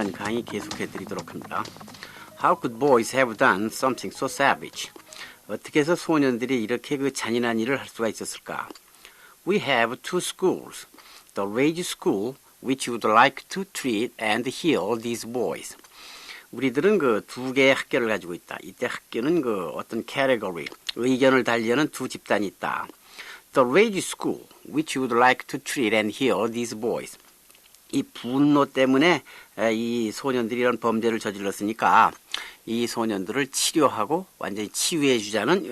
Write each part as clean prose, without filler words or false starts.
대한 강의 계속해 드리도록 합니다. How could boys have done something so savage? 어떻게 해서 소년들이 이렇게 그 잔인한 일을 할 수가 있었을까? We have two schools. The Rage School, which would like to treat and heal these boys. 우리들은 그 두 개의 학교를 가지고 있다. 이때 학교는 그 어떤 category, 의견을 달리하는 두 집단이 있다. The Rage School, which would like to treat and heal these boys. 이 분노 때문에 이 소년들이 이런 범죄를 저질렀으니까 이 소년들을 치료하고 완전히 치유해 주자는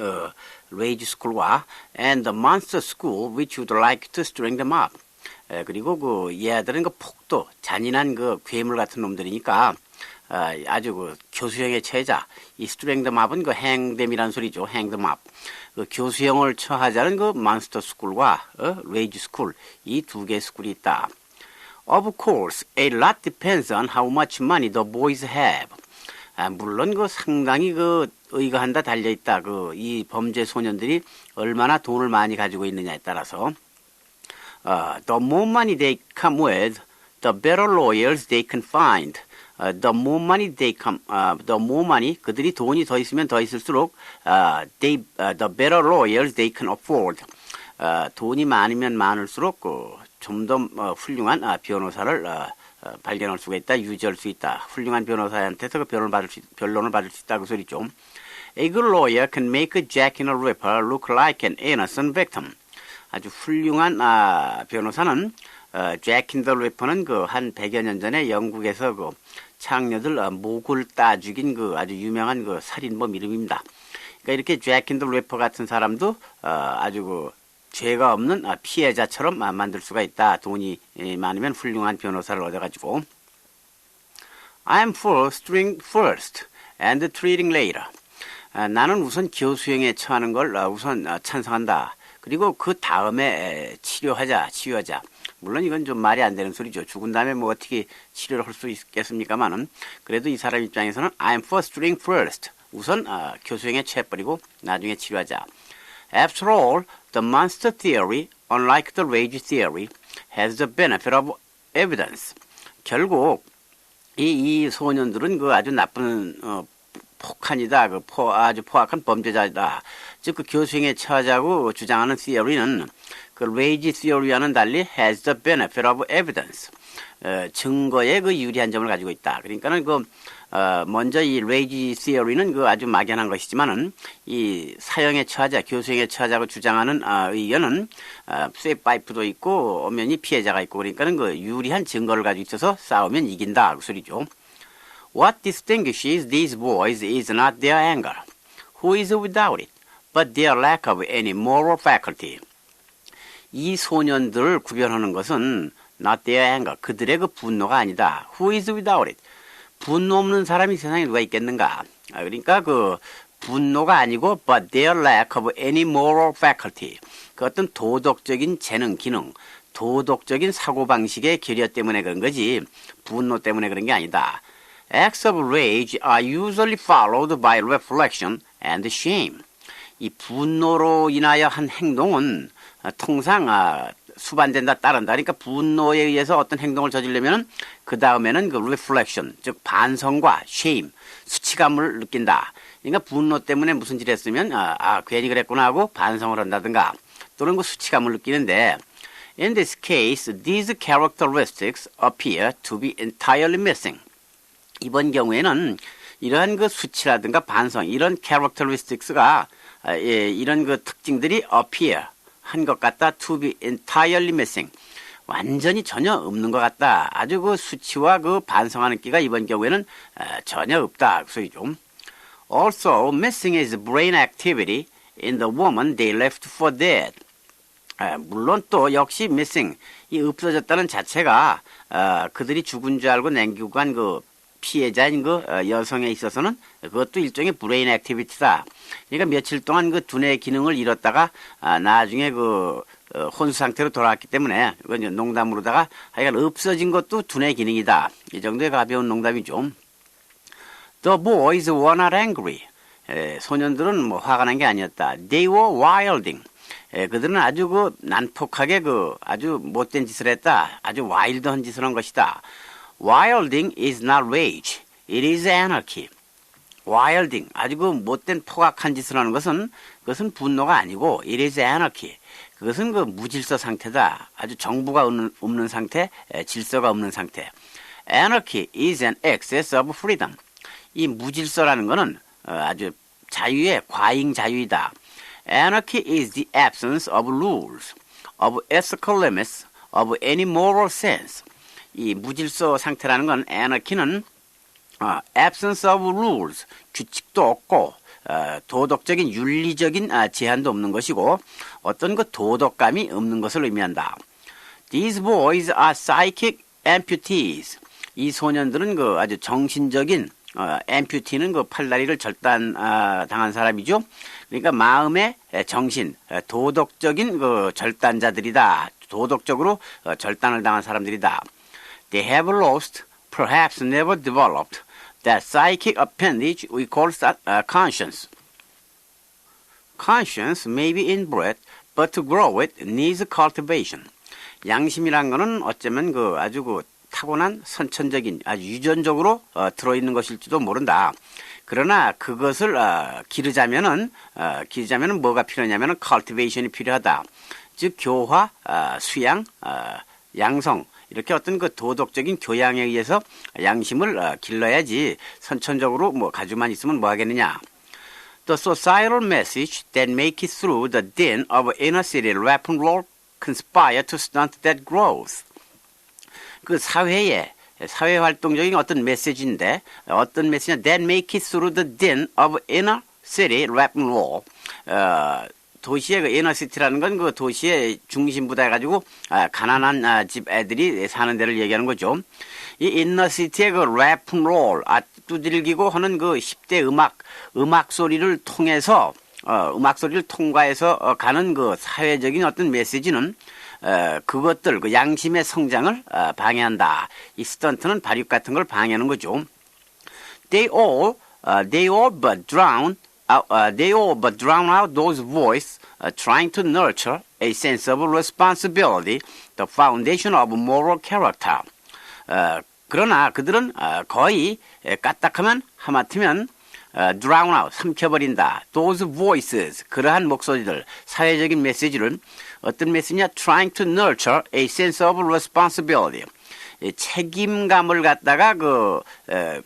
Rage School과 and the Monster School, which would like to string them up. 그리고 그 얘들은 그 폭도 잔인한 그 괴물 같은 놈들이니까 아주 그 교수형에 처하자. 이 string them up은 그 hang them이라는 소리죠. hang them up. 그 교수형을 처하자는 그 Monster School과 Rage School 이 두 개의 스쿨이 있다. Of course, a lot depends on how much money the boys have. 물론 그 상당히 그 의거한다 달려있다. 그 이 범죄 소년들이 얼마나 돈을 많이 가지고 있느냐에 따라서 the more money they come with, the better lawyers they can find. The more money they come, the more money 그들이 돈이 더 있으면 더 있을수록 the better lawyers they can afford. 돈이 많으면 많을수록 좀 더 훌륭한 변호사를 발견할 수가 있다, 유지할 수 있다. 훌륭한 변호사한테서 그 변론을 받을 수 있다 그 소리죠. A good lawyer can make Jack the Ripper look like an innocent victim. 아주 훌륭한 변호사는 Jack the Ripper는 그 한 100여 년 전에 영국에서 그 창녀들 목을 따 죽인 그 아주 유명한 그 살인범 이름입니다. 그러니까 이렇게 Jack the Ripper 같은 사람도 아주 그 죄가 없는 피해자처럼 만들 수가 있다. 돈이 많으면 훌륭한 변호사를 얻어가지고. I'm for string first and treating later. 나는 우선 교수형에 처하는 걸 우선 찬성한다. 그리고 그 다음에 치유하자. 물론 이건 좀 말이 안 되는 소리죠. 죽은 다음에 뭐 어떻게 치료를 할 수 있겠습니까만은 그래도 이 사람 입장에서는 I'm for string first. 우선 교수형에 처해버리고 나중에 치료하자. After all, the monster theory, unlike the rage theory, has the benefit of evidence. 결국 이 소년들은 그 아주 나쁜 폭한이다, 아주 포악한 범죄자이다. 즉 그 교수형에 처하자고 주장하는 theory는 그 rage theory와는 달리 has the benefit of evidence. 증거에 그 유리한 점을 가지고 있다. 그러니까는 먼저 이 rage theory는 그 아주 막연한 것이지만은 이 사형에 처하자, 교수형에 처하자고 주장하는 의견은 쇠파이프도 있고 엄연히 피해자가 있고 그러니까는 그 유리한 증거를 가지고 있어서 싸우면 이긴다 그 소리죠. What distinguishes these boys is not their anger, who is without it, but their lack of any moral faculty. 이 소년들을 구별하는 것은 not their anger, 그들의 그 분노가 아니다. Who is without it? 분노 없는 사람이 세상에 누가 있겠는가? 그러니까 그 분노가 아니고 but their lack of any moral faculty. 그 어떤 도덕적인 재능, 기능, 도덕적인 사고방식의 결여 때문에 그런 거지 분노 때문에 그런 게 아니다. Acts of rage are usually followed by reflection and shame. 이 분노로 인하여 한 행동은 통상 수반된다, 따른다. 그러니까 분노에 의해서 어떤 행동을 저지르려면 그 다음에는 그 reflection, 즉 반성과 shame, 수치감을 느낀다. 그러니까 분노 때문에 무슨 짓을 했으면 괜히 그랬구나 하고 반성을 한다든가 또는 그 수치감을 느끼는데 in this case, these characteristics appear to be entirely missing. 이번 경우에는 이러한 그 수치라든가 반성, 이런 characteristics가 이런 그 특징들이 appear 한 것 같다. to be entirely missing. 완전히 전혀 없는 것 같다. 아주 그 수치와 그 반성하는 끼가 이번 경우에는 전혀 없다. 그 소리죠. Also, missing is brain activity in the woman they left for dead. 물론 또 역시 missing, 이 없어졌다는 자체가 그들이 죽은 줄 알고 남기고 간 그 피해자인 그 여성에 있어서는 그것도 일종의 브레인 액티비티다. 그러니까 며칠 동안 그 두뇌 기능을 잃었다가 나중에 그 혼수 상태로 돌아왔기 때문에 이건 농담으로다가 하여간 없어진 것도 두뇌 기능이다. 이 정도의 가벼운 농담이죠. The boys were not angry. 소년들은 뭐 화가 난 게 아니었다. They were wilding. 그들은 아주 그 난폭하게 그 아주 못된 짓을 했다. 아주 와일드한 짓을 한 것이다. Wilding is not rage. It is anarchy. Wilding, 아주 그 못된 포악한 짓을 하는 그것은 분노가 아니고 it is anarchy. 그것은 그 무질서 상태다. 아주 정부가 없는 상태, 질서가 없는 상태. Anarchy is an excess of freedom. 이 무질서라는 것은 아주 자유의 과잉 자유이다. Anarchy is the absence of rules, of ethical limits, of any moral sense. 이 무질서 상태라는 건 anarchy는 absence of rules, 규칙도 없고 도덕적인 윤리적인 제한도 없는 것이고 어떤 그 도덕감이 없는 것을 의미한다. These boys are psychic amputees. 이 소년들은 그 아주 정신적인 amputee는 그 팔다리를 절단당한 사람이죠. 그러니까 마음의 정신, 도덕적인 그 절단자들이다. 도덕적으로 절단을 당한 사람들이다. They have lost, perhaps never developed, that psychic appendage we call conscience. Conscience may be inbred, but to grow it needs cultivation. 양심이란 거는 어쩌면 그 아주 그 타고난 선천적인 아주 유전적으로 들어있는 것일지도 모른다. 그러나 그것을 기르자면은 뭐가 필요하냐면은 cultivation이 필요하다. 즉 교화, 수양, 양성 이렇게 어떤 그 도덕적인 교양에 의해서 양심을 길러야지 선천적으로 뭐 가지고만 있으면 뭐 하겠느냐. The societal message that make it through the din of inner city rap and roll conspire to stunt that growth. 그 사회 활동적인 어떤 메시지인데 어떤 메시지냐 that make it through the din of inner city rap and roll. 도시의 그 이너시티라는 건 그 도시의 중심부다 해가지고 가난한 집 애들이 사는 데를 얘기하는 거죠. 이 이너시티의 그 랩앤롤 두들기고 하는 그 10대 음악 소리를 통해서 음악 소리를 통과해서 가는 그 사회적인 어떤 메시지는 그것들 그 양심의 성장을 방해한다. 이 스턴트는 발육 같은 걸 방해하는 거죠. They all but drown out those voices trying to nurture a sense of responsibility, the foundation of moral character. 그러나 그들은 거의 까딱하면 하마터면 drown out, 삼켜버린다. Those voices, 그러한 목소리들, 사회적인 메시지를 어떤 메시지냐? Trying to nurture a sense of responsibility. 책임감을 갖다가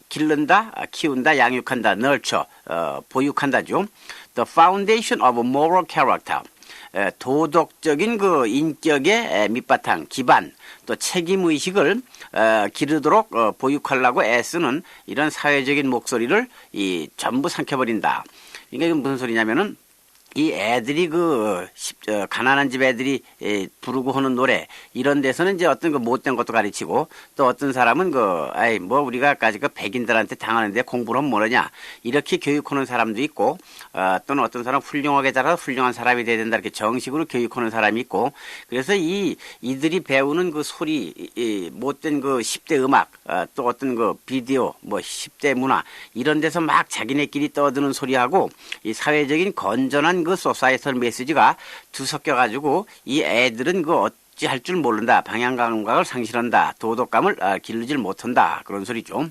기른다, 키운다, 양육한다, nurture, 보육한다죠. The foundation of moral character. 도덕적인 그 인격의 밑바탕, 기반, 또 책임의식을 기르도록 보육하려고 애쓰는 이런 사회적인 목소리를 전부 삼켜버린다. 이게 무슨 소리냐면은 이 애들이 가난한 집 애들이 부르고 하는 노래, 이런 데서는 이제 어떤 못된 것도 가르치고, 또 어떤 사람은 우리가까지 백인들한테 당하는데 공부를 하면 뭐하냐, 이렇게 교육하는 사람도 있고, 또는 어떤 사람 훌륭하게 자라서 훌륭한 사람이 돼야 된다, 이렇게 정식으로 교육하는 사람이 있고, 그래서 이들이 배우는 그 소리, 못된 10대 음악, 또 어떤 비디오, 10대 문화, 이런 데서 막 자기네끼리 떠드는 소리하고, 이 사회적인 건전한 소사이털 메시지가 뒤섞여가지고 이 애들은 어찌 할 줄 모른다. 방향 감각을 상실한다. 도덕감을 기르질 못한다. 그런 소리죠.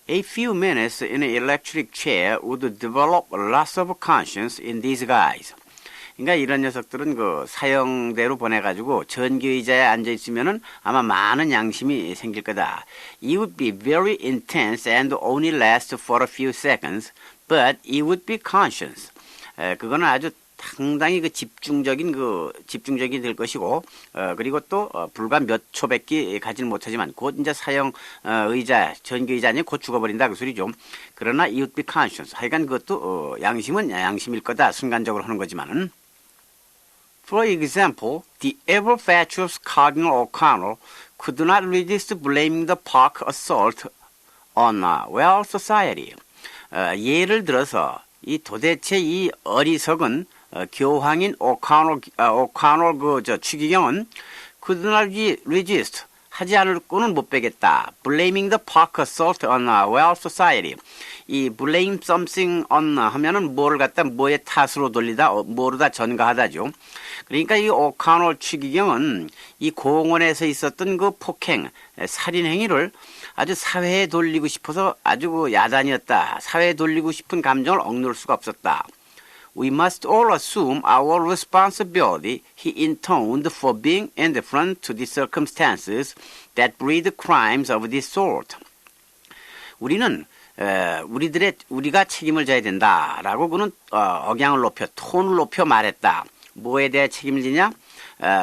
A few minutes in an electric chair would develop lots of conscience in these guys. 그러니까 이런 녀석들은 사형대로 보내가지고 전기의자에 앉아있으면은 아마 많은 양심이 생길 거다. It would be very intense and only last for a few seconds, but it would be conscience. 그거는 아주 상당히 집중적이 될 것이고, 그리고 또 불과 몇 초밖에 가지는 못하지만 곧 이제 사형 의자, 전기 의자니 곧 죽어버린다 그 소리죠. 그러나 it would be conscience. 하여간 그것도 양심은 양심일 거다. 순간적으로 하는 거지만은. For example, the ever fatuous Cardinal O'Connell could not resist blaming the Park assault on well society. 예를 들어서 도대체 이 어리석은 교황인 오카널 추기경은 could not resist, 하지 않을 거는 못 빼겠다. Blaming the park assault on a well society. 이 blame something on 하면은 뭐를 갖다 뭐의 탓으로 돌리다, 뭐로다 전가하다죠. 그러니까 이 오카노 추기경은 이 공원에서 있었던 그 폭행, 살인 행위를 아주 사회에 돌리고 싶어서 아주 그 야단이었다. 사회에 돌리고 싶은 감정을 억누를 수가 없었다. We must all assume our responsibility, he intoned, for being indifferent to the circumstances that breed crimes of this sort. 우리가 책임을 져야 된다라고 그는 억양을 높여, 톤을 높여 말했다. 뭐에 대해 책임을 지냐?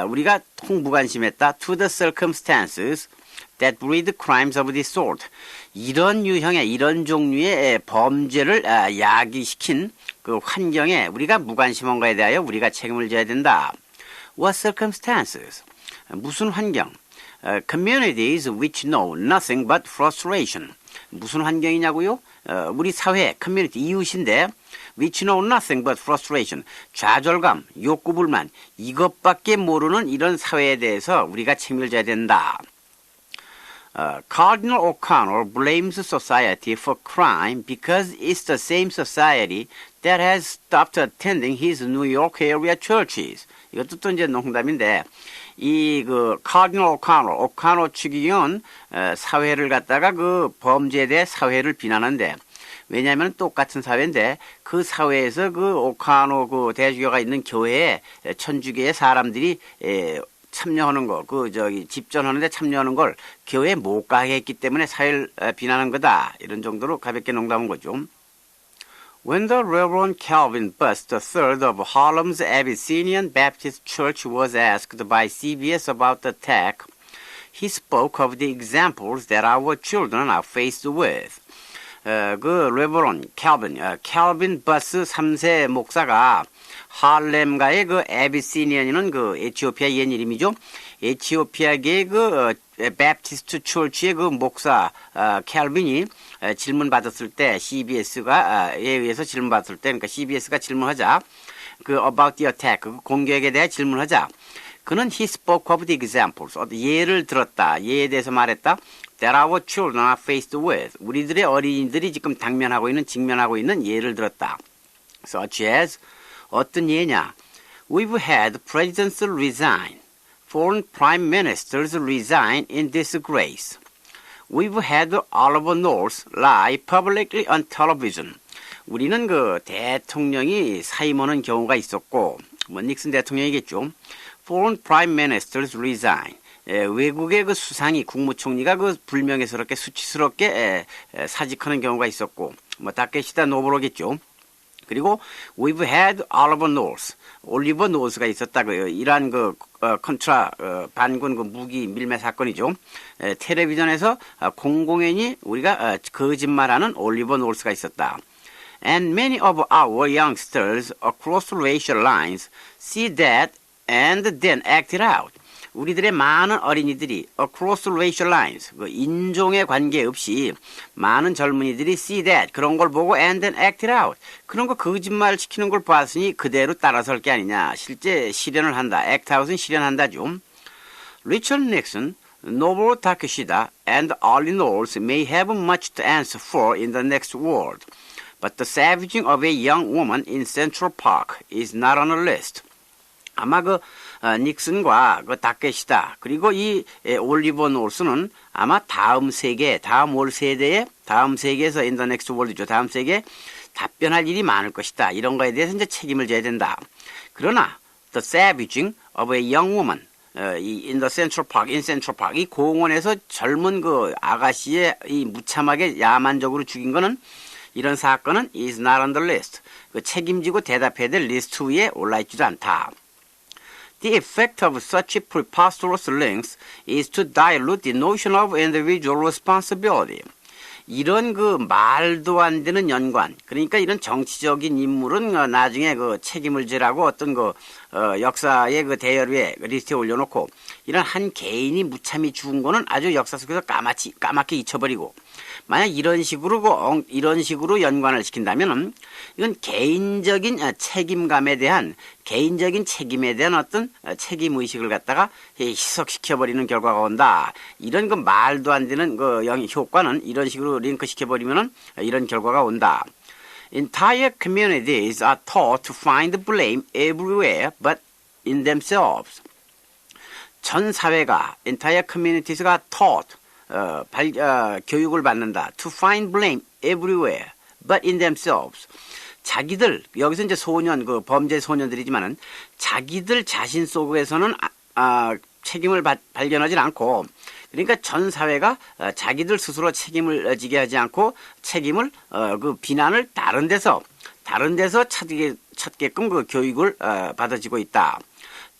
우리가 통무관심했다. To the circumstances that breed crimes of this sort. 이런 유형의, 이런 종류의 범죄를 야기시킨 그 환경에 우리가 무관심한 거에 대하여 우리가 책임을 져야 된다. What circumstances? 무슨 환경? Communities which know nothing but frustration. 무슨 환경이냐고요? 우리 사회, 커뮤니티, 이웃인데 which know nothing but frustration. 좌절감, 욕구불만, 이것밖에 모르는 이런 사회에 대해서 우리가 책임을 져야 된다. Cardinal O'Connor blames society for crime because it's the same society that has stopped attending his New York area churches. 이것도 또 이제 농담인데, Cardinal O'Connor 추기경은 사회를 갖다가 그 범죄에 대해 사회를 비난하는데, 왜냐하면 똑같은 사회인데 그 사회에서 그 오카노 그 대주교가 있는 교회에 천주교의 사람들이 참여하는 거, 집전하는데 참여하는 걸 교회에 못 가게 했기 때문에 사회를 비난한 거다. 이런 정도로 가볍게 농담한 거죠. When the Reverend Calvin Buss III of Harlem's Abyssinian Baptist Church was asked by CBS about the attack, he spoke of the examples that our children are faced with. 레버런 캘빈 버스 3세 목사가 할렘가의 그 에비시니언이는 그 에티오피아 옛 이름이죠. 에티오피아계의 그 베프티스트 철치의 그 목사 캘빈이 질문 받았을 때 CBS가 에 의해서 질문 받았을 때, 그러니까 CBS가 질문하자 about the attack, 그 공격에 대해 질문하자, 그는 he spoke of the examples, 예를 들었다, 예에 대해서 말했다. That our children are faced with. 우리들의 어린이들이 지금 직면하고 있는 예를 들었다. Such as, 어떤 예냐? We've had presidents resign. Foreign prime ministers resign in disgrace. We've had Oliver North lie publicly on television. 우리는 그 대통령이 사임하는 경우가 있었고, 닉슨 대통령이겠죠. Foreign prime ministers resign. 외국의 그 수상이, 국무총리가 그 불명예스럽게, 수치스럽게 사직하는 경우가 있었고, 다케시다 노보로겠죠. 그리고 we've had Oliver North, 올리버 노스가 있었다. 이러한 컨트라 반군 무기 밀매 사건이죠. 텔레비전에서 공공연히 우리가 거짓말하는 올리버 노스가 있었다. And many of our youngsters across racial lines see that and then act it out. 우리들의 많은 어린이들이 across racial lines, 인종에 관계없이 많은 젊은이들이 see that, 그런 걸 보고 and then act it out. 그런 거 거짓말 시키는 걸 봤으니 그대로 따라설 게 아니냐. 실제 실현을 한다. act out은 실현한다죠. Richard Nixon, Nobuo Takeshita, and Ollie North may have much to answer for in the next world. But the savaging of a young woman in Central Park is not on the list. 아마 닉슨과 다케시다, 그리고 이 올리버 노스는 아마 다음 올 세대에, 다음 세계에서 in the next world이죠. 다음 세계에 답변할 일이 많을 것이다. 이런 거에 대해서 이제 책임을 져야 된다. 그러나 the savaging of a young woman in the Central Park, in Central Park, 이 공원에서 젊은 아가씨의 이 무참하게 야만적으로 죽인 거는, 이런 사건은 is not on the list. 책임지고 대답해야 될 리스트 위에 올라있지도 않다. The effect of such preposterous links is to dilute the notion of individual responsibility. 이런 말도 안 되는 연관, 그러니까 이런 정치적인 인물은 나중에 책임을 지라고 어떤 역사의 대열에 리스트에 올려놓고, 이런 한 개인이 무참히 죽은 거는 아주 역사 속에서 까맣게 잊혀버리고, 만약 이런 식으로 연관을 시킨다면은 이건 개인적인 책임에 대한 어떤 책임 의식을 갖다가 희석시켜버리는 결과가 온다. 이런 그 말도 안 되는 그 효과는 이런 식으로 링크시켜버리면은 이런 결과가 온다. Entire communities are taught to find blame everywhere but in themselves. 전 사회가 entire communities가 taught 교육을 받는다. To find blame everywhere but in themselves. 자기들 여기서 이제 범죄 소년들이지만은 자기들 자신 속에서는 책임을 발견하지 않고, 그러니까 전 사회가 자기들 스스로 책임을 지게 하지 않고 책임을 그 비난을 다른 데서 찾게끔 그 교육을 받아지고 있다.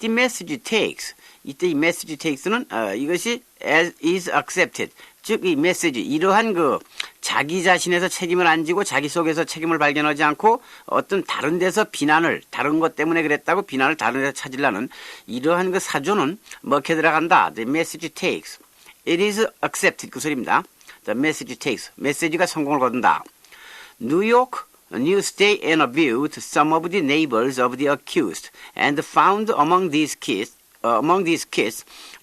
The message takes. 이때 이 message takes는 이것이 as is accepted. 즉 이 메시지, 이러한 그 자기 자신에서 책임을 안 지고 자기 속에서 책임을 발견하지 않고 어떤 다른 데서 다른 것 때문에 그랬다고 비난을 다른 데서 찾으려는 이러한 그 사조는 먹혀 들어간다. The message takes. It is accepted. 그 소리입니다. The message takes. 메시지가 성공을 거둔다. New York Newsday interviewed some of the neighbors of the accused and found among these kids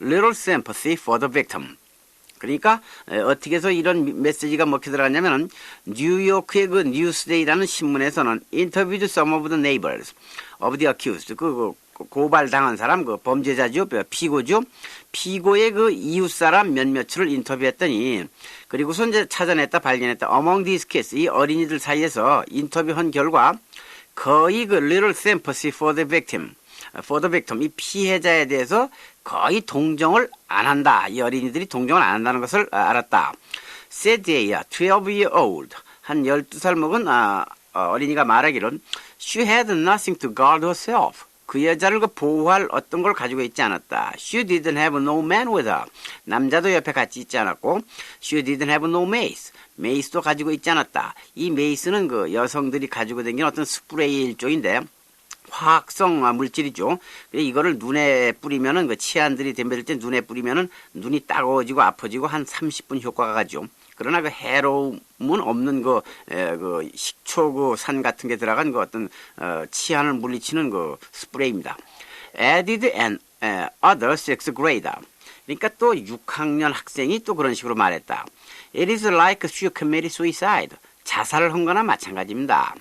little sympathy for the victim. 그러니까 어떻게 해서 이런 메시지가 먹혀 들어갔냐면은 뉴요크의 그 뉴스데이라는 신문에서는 interviewed some of the neighbors of the accused, 고발당한 사람, 그 범죄자죠, 피고죠. 피고의 그 이웃 사람 몇몇을 인터뷰했더니, 그리고서 이제 찾아냈다, 발견했다. Among these kids, 이 어린이들 사이에서 인터뷰한 결과 거의 그 little sympathy for the victim, 이 피해자에 대해서 거의 동정을 안 한다. 이 어린이들이 동정을 안 한다는 것을 알았다. Said a 12-year-old, 한 12살 먹은 어린이가 말하기론 She had nothing to guard herself. 그 여자를 보호할 어떤 걸 가지고 있지 않았다. She didn't have no man with her. 남자도 옆에 같이 있지 않았고, She didn't have no mace. 메이스도 가지고 있지 않았다. 이 메이스는 그 여성들이 가지고 다니는 어떤 스프레이 일종인데, 화학성 물질이죠. 이거를 눈에 뿌리면은 그 치안들이 덤벼들 때 눈에 뿌리면은 눈이 따가워지고 아파지고 한 30분 효과가 가죠. 그러나 그 해로움은 없는 그 식초 그 산 같은 게 들어간 그 어떤 치안을 물리치는 그 스프레이입니다. Added an other sixth grader. 그러니까 또 6학년 학생이 또 그런 식으로 말했다. It is like she committed suicide. 자살을 한 거나 마찬가지입니다.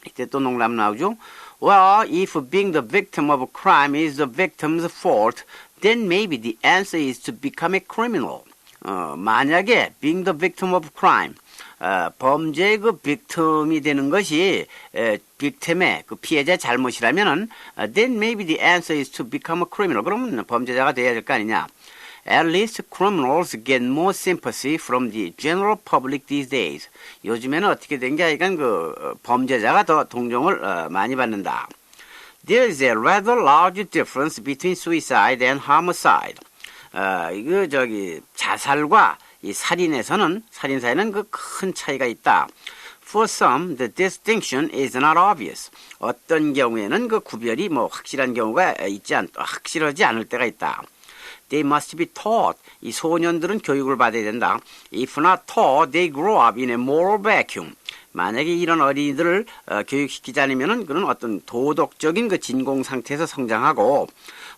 이때 또 농담 나오죠. Well, if being the victim of a crime is the victim's fault, then maybe the answer is to become a criminal. 만약에 being the victim of crime, 범죄의 그 victim이 되는 것이 victim의 그 피해자의 잘못이라면은 then maybe the answer is to become a criminal. 그러면 범죄자가 돼야 될 거 아니냐. At least criminals get more sympathy from the general public these days. 요즘에는 어떻게 된 게 아니간 그 범죄자가 더 동정을 많이 받는다. There is a rather large difference between suicide and homicide. 자살과 이 살인사에는 그 큰 차이가 있다. For some, the distinction is not obvious. 어떤 경우에는 그 구별이 확실한 경우가 확실하지 않을 때가 있다. They must be taught. 이 소년들은 교육을 받아야 된다. If not taught, they grow up in a moral vacuum. 만약에 이런 어린이들을 교육시키지 않으면은 그런 어떤 도덕적인 그 진공 상태에서 성장하고,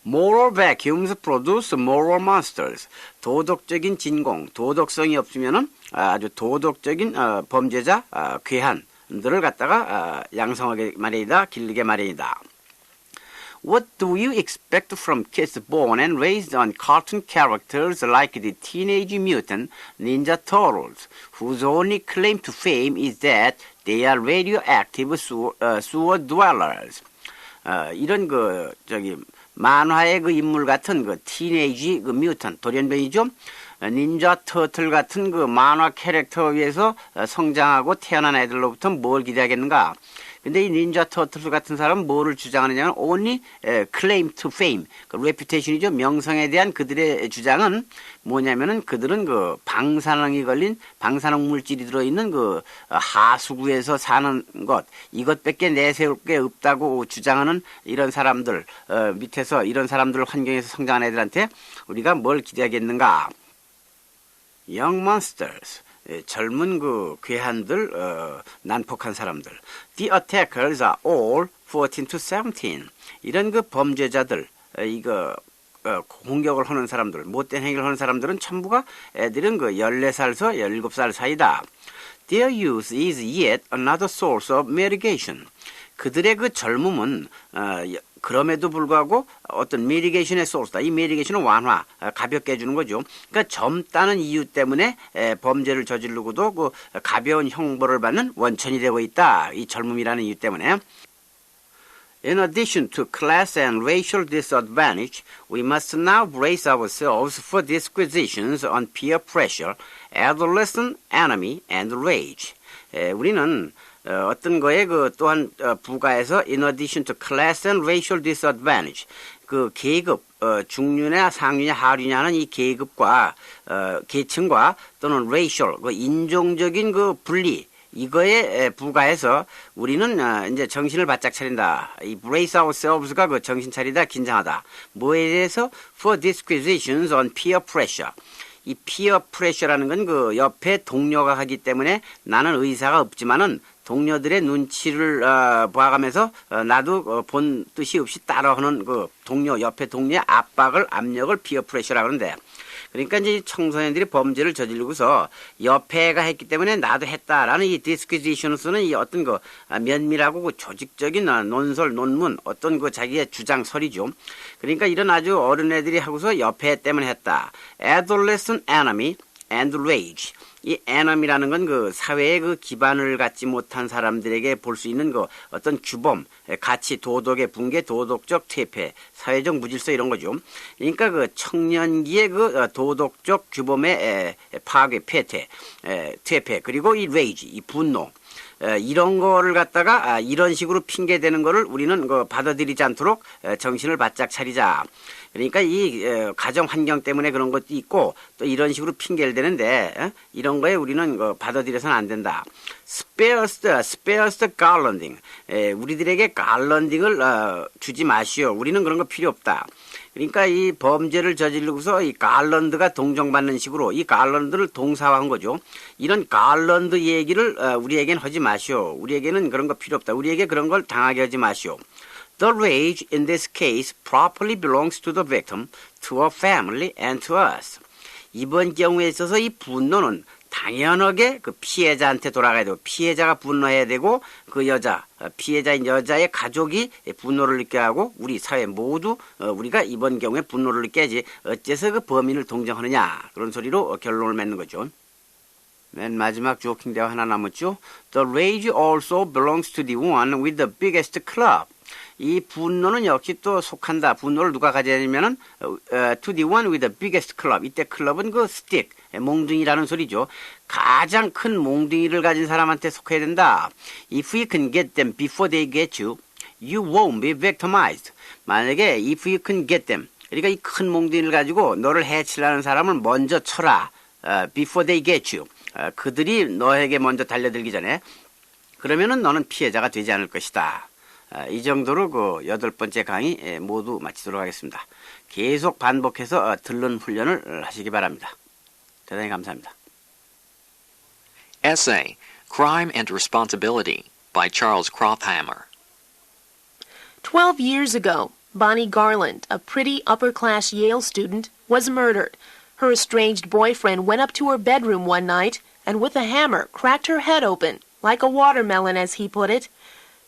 moral vacuums produce moral monsters. 도덕적인 진공, 도덕성이 없으면은 아주 도덕적인 범죄자, 괴한들을 갖다가 양성하게 마련이다, 기르게 마련이다. What do you expect from kids born and raised on cartoon characters like the Teenage Mutant Ninja Turtles, whose only claim to fame is that they are radioactive sewer dwellers? 이런 만화의 그 인물 같은 그 티네이지 뮤턴, 돌연변이죠? 닌자 터틀 같은 그 만화 캐릭터 위에서 성장하고 태어난 애들로부터 뭘 기대하겠는가? 근데 이 닌자 터틀 같은 사람은 뭐를 주장하느냐면 only claim to fame, 그 reputation이죠. 명성에 대한 그들의 주장은 뭐냐면은 그들은 그 방사능이 걸린 방사능 물질이 들어있는 그 하수구에서 사는 것, 이것밖에 내세울 게 없다고 주장하는 이런 사람들, 밑에서 이런 사람들 환경에서 성장한 애들한테 우리가 뭘 기대하겠는가? Young monsters. 젊은 그 괴한들, 난폭한 사람들. The attackers are all 14 to 17. 이런 그 범죄자들, 공격을 하는 사람들, 못된 행위를 하는 사람들은 전부가 애들은 그 14살에서 17살 사이다. Their youth is yet another source of mitigation. 그들의 그 젊음은 그럼에도 불구하고 어떤 미리게이션의 소스다. 이 미리게이션은 완화, 가볍게 해주는 거죠. 그러니까 젊다는 이유 때문에 범죄를 저지르고도 그 가벼운 형벌을 받는 원천이 되고 있다. 이 젊음이라는 이유 때문에. In addition to class and racial disadvantage, we must now brace ourselves for disquisitions on peer pressure, adolescent enemy, and rage. 우리는 어떤 거에 그 또한 부가해서 in addition to class and racial disadvantage 그 계급 중류냐 상류냐 하류냐 하는 이 계급과 계층과 또는 racial 그 인종적인 그 분리 이거에 부가해서 우리는 이제 정신을 바짝 차린다. 이 brace ourselves가 그 정신 차리다, 긴장하다. 뭐에 대해서? For disquisitions on peer pressure. 이 peer pressure라는 건 그 옆에 동료가 하기 때문에 나는 의사가 없지만은 동료들의 눈치를 봐가면서 나도 본 뜻이 없이 따라하는 그 동료, 옆에 동료의 압박을, 압력을 peer pressure라고 하는데 그러니까 이제 청소년들이 범죄를 저지르고서 옆에가 했기 때문에 나도 했다라는 이 disquisitions는 이 어떤 그 면밀하고 그 조직적인 논설, 논문, 어떤 그 자기의 주장설이죠. 그러니까 이런 아주 어린애들이 하고서 옆에 때문에 했다. Adolescent enemy and rage. 이 enemy라는 건 그 사회의 그 기반을 갖지 못한 사람들에게 볼 수 있는 그 어떤 규범, 가치, 도덕의 붕괴, 도덕적 퇴폐, 사회적 무질서 이런 거죠. 그러니까 그 청년기의 그 도덕적 규범의 파괴, 폐퇴, 퇴폐, 그리고 이 rage, 이 분노. 이런 거를 갖다가 이런 식으로 핑계대는 거를 우리는 그 받아들이지 않도록 정신을 바짝 차리자. 그러니까 이 가정 환경 때문에 그런 것도 있고 또 이런 식으로 핑계를 대는데 이런 거에 우리는 받아들여서는 안 된다. Spares the garlanding. 우리들에게 garlanding을 주지 마시오. 우리는 그런 거 필요 없다. 그러니까 이 범죄를 저지르고서 이 garland가 동정받는 식으로 이 garland를 동사화한 거죠. 이런 garland 얘기를 우리에게는 하지 마시오. 우리에게는 그런 거 필요 없다. 우리에게 그런 걸 당하게 하지 마시오. The rage in this case properly belongs to the victim, to her family, and to us. 이번 경우에 있어서 이 분노는 당연하게 그 피해자한테 돌아가야 되고 피해자가 분노해야 되고 그 여자, 피해자인 여자의 가족이 분노를 느껴야 하고 우리 사회 모두 우리가 이번 경우에 분노를 느껴야지 어째서 그 범인을 동정하느냐 그런 소리로 결론을 맺는 거죠. 맨 마지막 조킹 대화 하나 남았죠. The rage also belongs to the one with the biggest club. 이 분노는 역시 또 속한다. 분노를 누가 가져야냐면은 to the one with the biggest club. 이때 클럽은 그 스틱, 몽둥이라는 소리죠. 가장 큰 몽둥이를 가진 사람한테 속해야 된다. If we can get them before they get you, you won't be victimized. 만약에 if you can get them, 그러니까 이 큰 몽둥이를 가지고 너를 해치려는 사람을 먼저 쳐라. Before they get you. 그들이 너에게 먼저 달려들기 전에 그러면은 너는 피해자가 되지 않을 것이다. 이 정도로 그 8번째 강의 모두 마치도록 하겠습니다. 계속 반복해서 듣는 훈련을 하시기 바랍니다. 대단히 감사합니다. Essay, Crime and Responsibility by Charles Krauthammer. 12 years ago, Bonnie Garland, a pretty upper-class Yale student, was murdered. Her estranged boyfriend went up to her bedroom one night and with a hammer cracked her head open, like a watermelon, as he put it.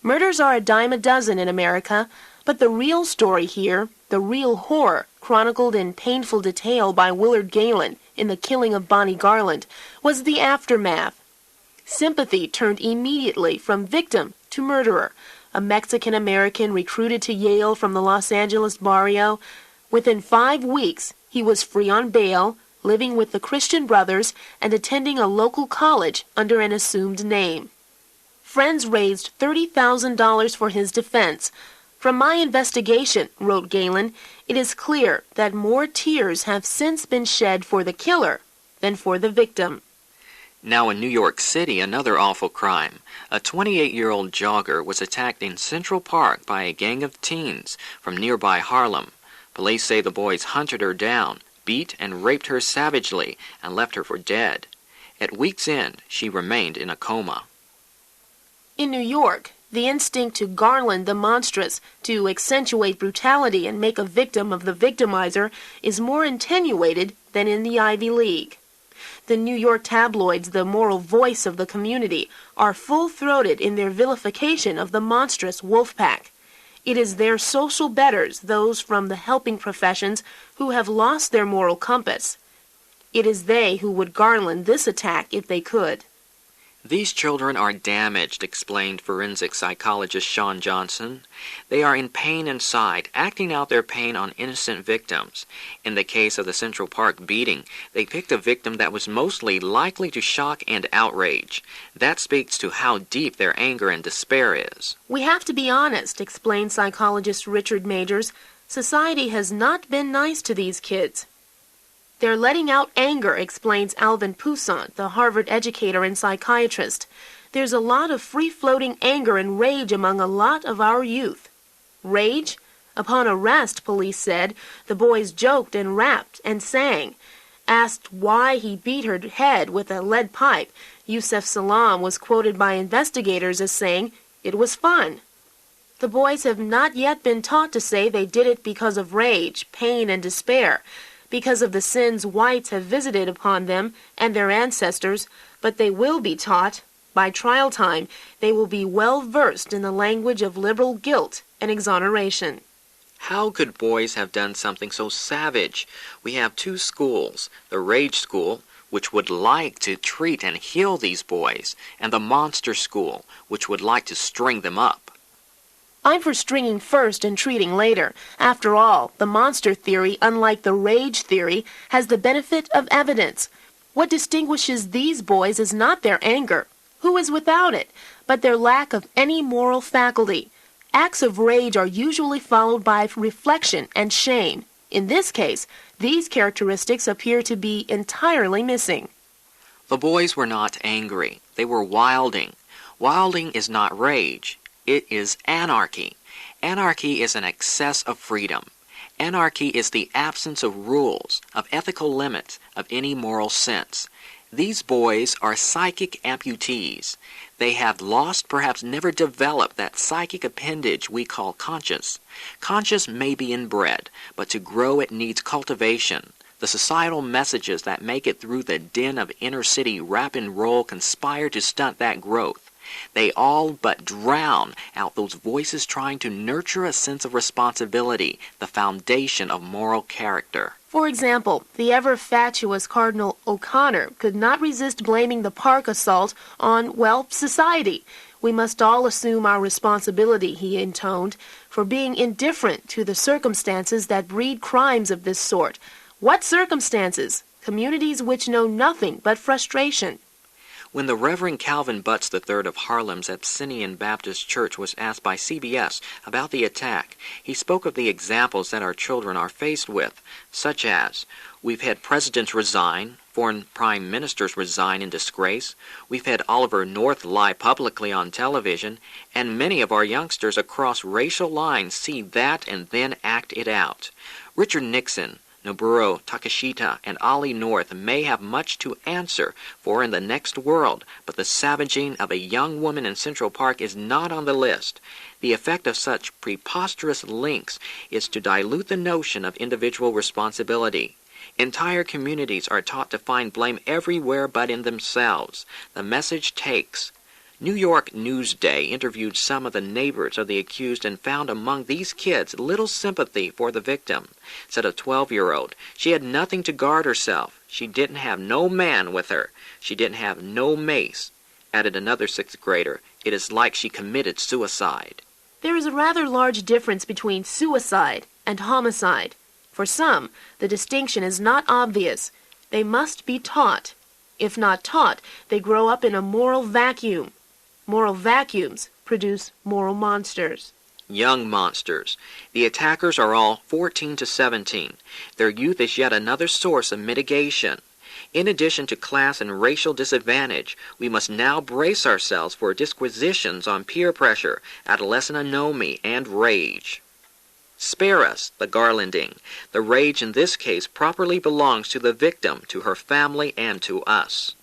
Murders are a dime a dozen in America, but the real story here, the real horror, chronicled in painful detail by Willard Galen in The Killing of Bonnie Garland, was the aftermath. Sympathy turned immediately from victim to murderer, a Mexican-American recruited to Yale from the Los Angeles barrio. Within 5 weeks, he was free on bail, living with the Christian Brothers, and attending a local college under an assumed name. Friends raised $30,000 for his defense. From my investigation, wrote Galen, it is clear that more tears have since been shed for the killer than for the victim. Now in New York City, another awful crime. A 28-year-old jogger was attacked in Central Park by a gang of teens from nearby Harlem. Police say the boys hunted her down, beat and raped her savagely, and left her for dead. At week's end, she remained in a coma. In New York, the instinct to garland the monstrous, to accentuate brutality and make a victim of the victimizer is more attenuated than in the Ivy League. The New York tabloids, the moral voice of the community, are full-throated in their vilification of the monstrous wolf pack. It is their social betters, those from the helping professions, who have lost their moral compass. It is they who would garland this attack if they could. These children are damaged, explained forensic psychologist Sean Johnson. They are in pain inside, acting out their pain on innocent victims. In the case of the Central Park beating, they picked a victim that was mostly likely to shock and outrage. That speaks to how deep their anger and despair is. We have to be honest, explained psychologist Richard Majors. Society has not been nice to these kids. They're letting out anger, explains Alvin Poussaint, the Harvard educator and psychiatrist. There's a lot of free-floating anger and rage among a lot of our youth. Rage? Upon arrest, police said, the boys joked and rapped and sang. Asked why he beat her head with a lead pipe, Yusef Salaam was quoted by investigators as saying, "It was fun." The boys have not yet been taught to say they did it because of rage, pain, and despair, because of the sins whites have visited upon them and their ancestors, but they will be taught. By trial time, they will be well versed in the language of liberal guilt and exoneration. How could boys have done something so savage? We have two schools, the Rage School, which would like to treat and heal these boys, and the Monster School, which would like to string them up. I'm for stringing first and treating later. After all, the monster theory, unlike the rage theory, has the benefit of evidence. What distinguishes these boys is not their anger. Who is without it? But their lack of any moral faculty. Acts of rage are usually followed by reflection and shame. In this case, these characteristics appear to be entirely missing. The boys were not angry. They were wilding. Wilding is not rage. It is anarchy. Anarchy is an excess of freedom. Anarchy is the absence of rules, of ethical limits, of any moral sense. These boys are psychic amputees. They have lost, perhaps never developed, that psychic appendage we call conscience. Conscience may be inbred, but to grow it needs cultivation. The societal messages that make it through the din of inner-city rap and roll conspire to stunt that growth. They all but drown out those voices trying to nurture a sense of responsibility, the foundation of moral character. For example, the ever-fatuous Cardinal O'Connor could not resist blaming the park assault on, well, society. We must all assume our responsibility, he intoned, for being indifferent to the circumstances that breed crimes of this sort. What circumstances? Communities which know nothing but frustration. When the Reverend Calvin Butts III of Harlem's Abyssinian Baptist Church was asked by CBS about the attack, he spoke of the examples that our children are faced with, such as, we've had presidents resign, foreign prime ministers resign in disgrace, we've had Oliver North lie publicly on television, and many of our youngsters across racial lines see that and then act it out. Richard Nixon, Noboru Takeshita, and Ollie North may have much to answer for in the next world, but the savaging of a young woman in Central Park is not on the list. The effect of such preposterous links is to dilute the notion of individual responsibility. Entire communities are taught to find blame everywhere but in themselves. The message takes. New York Newsday interviewed some of the neighbors of the accused and found among these kids little sympathy for the victim. Said a 12-year-old, she had nothing to guard herself. She didn't have no man with her. She didn't have no mace. Added another 6th grader, it is like she committed suicide. There is a rather large difference between suicide and homicide. For some, the distinction is not obvious. They must be taught. If not taught, they grow up in a moral vacuum. Moral vacuums produce moral monsters. Young monsters. The attackers are all 14 to 17. Their youth is yet another source of mitigation. In addition to class and racial disadvantage, we must now brace ourselves for disquisitions on peer pressure, adolescent anomie, and rage. Spare us the garlanding. The rage in this case properly belongs to the victim, to her family, and to us.